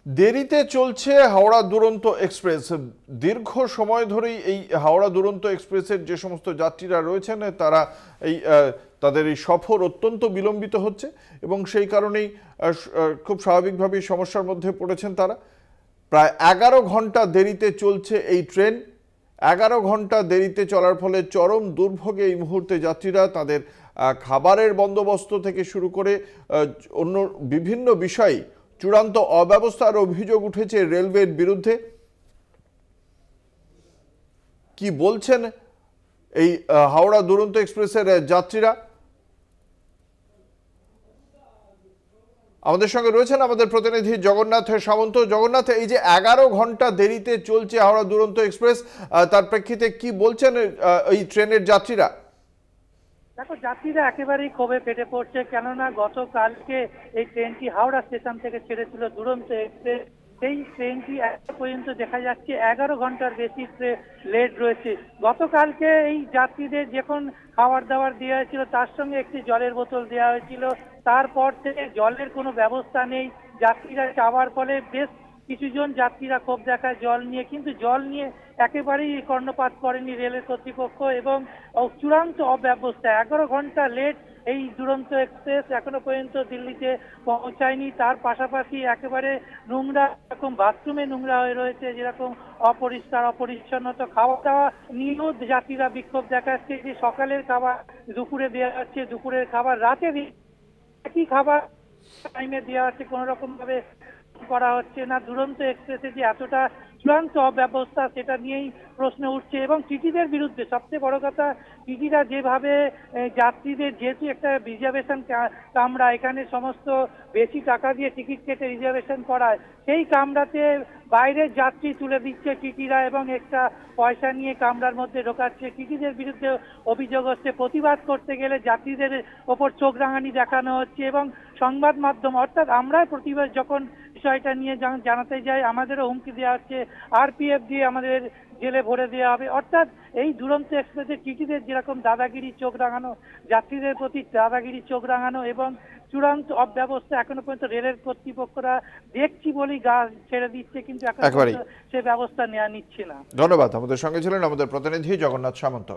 দেরিতে চলছে হাওড়া দুরন্ত এক্সপ্রেস। দীর্ঘ সময় ধরেই এই হাওড়া দুরন্ত এক্সপ্রেসের যে সমস্ত যাত্রীরা রয়েছেন তারা এই তাদের এই সফর অত্যন্ত বিলম্বিত হচ্ছে এবং সেই কারণেই খুব স্বাভাবিকভাবেই সমস্যার মধ্যে পড়েছেন তারা। প্রায় 11 ঘন্টা দেরিতে চলছে এই ট্রেন। 11 ঘন্টা দেরিতে চলার ফলে চরম দুর্ভোগে এই মুহূর্তে যাত্রীরা। তাদের খাবারের বন্দোবস্ত থেকে শুরু করে অন্য বিভিন্ন বিষয় চূড়ান্ত অব্যবস্থার অভিযোগ উঠেছে রেলওয়ের বিরুদ্ধে। কি বলছেন এই হাওড়া দুরন্ত এক্সপ্রেসের যাত্রীরা? আমাদের সঙ্গে রয়েছেন আমাদের প্রতিনিধি জগন্নাথ সামন্ত। জগন্নাথ, এই যে 11 ঘন্টা দেরিতে চলছে হাওড়া দুরন্ত এক্সপ্রেস, তার প্রেক্ষিতে কি বলছেন এই ট্রেনের যাত্রীরা? দেখো, যাত্রীরা একেবারেই ক্ষোভে ফেটে পড়ছে, কেননা গতকালকে এই ট্রেনটি হাওড়া স্টেশন থেকে ছেড়েছিল দুরন্ত এক্সপ্রেস। সেই ট্রেনটি এখন পর্যন্ত দেখা যাচ্ছে 11 ঘন্টার বেশি লেট রয়েছে। গতকালকে এই যাত্রীদের যখন খাবার দাবার দেওয়া হয়েছিল তার সঙ্গে একটি জলের বোতল দেওয়া হয়েছিল, তারপর থেকে জলের কোনো ব্যবস্থা নেই। যাত্রীরা চাওয়ার ফলে বেশ কিছুজন যাত্রীরা ক্ষোভ দেখায় জল নিয়ে, কিন্তু জল নিয়ে একেবারেই কর্ণপাত করেনি রেলের কর্তৃপক্ষ এবং চূড়ান্ত অব্যবস্থা। 11 ঘন্টা লেট এই দুরন্ত এক্সপ্রেস এখনো পর্যন্ত দিল্লিতে পৌঁছায়নি। তার পাশাপাশি একেবারে নোংরা, এরকম বাথরুমে নোংরা হয়ে রয়েছে, যেরকম অপরিষ্কার অপরিচ্ছন্নতা। খাওয়া দাওয়া নিয়েও যাত্রীরা বিক্ষোভ দেখাচ্ছে যে সকালের খাবার দুপুরে দেওয়া হচ্ছে, দুপুরের খাবার রাতে একই খাবার টাইমে দেওয়া হচ্ছে, কোনো রকম ভাবে করা হচ্ছে না। দুরন্ত এক্সপ্রেসে যে এতটা চূড়ান্ত অব্যবস্থা সেটা নিয়েই প্রশ্ন উঠছে এবং টিটিদের বিরুদ্ধে সবচেয়ে বড় কথা, টিটিরা যেভাবে যাত্রীদের, যেহেতু একটা রিজার্ভেশন কামরা, এখানে সমস্ত বেশি টাকা দিয়ে টিকিট কেটে রিজার্ভেশন করায়, সেই কামরাতে বাইরের যাত্রী তুলে দিচ্ছে টিটিরা এবং একটা পয়সা নিয়ে কামরার মধ্যে ঢোকাচ্ছে। টিটিদের বিরুদ্ধে অভিযোগ হচ্ছে, প্রতিবাদ করতে গেলে যাত্রীদের ওপর চোখ রাঙানি দেখানো হচ্ছে এবং সংবাদ মাধ্যম অর্থাৎ আমরাই প্রতিবাদ যখন বিষয়টা নিয়ে জানাতে যাই আমাদেরও হুমকি দেওয়া হচ্ছে, আরপিএফ দিয়ে আমাদের জেলে ভরে দেওয়া হবে। অর্থাৎ এই দুরন্ত এক্সপ্রেসের টিটিদের যেরকম দাদাগিরি চোখ রাঙানো, যাত্রীদের প্রতি দাদাগিরি চোখ রাঙানো এবং চূড়ান্ত অব্যবস্থা এখনো পর্যন্ত রেলের কর্তৃপক্ষরা দেখছি বলেই গা ছেড়ে দিচ্ছে, কিন্তু এখন সে ব্যবস্থা নেওয়া নিচ্ছে না। ধন্যবাদ। আমাদের সঙ্গে ছিলেন আমাদের প্রতিনিধি জগন্নাথ সামন্ত।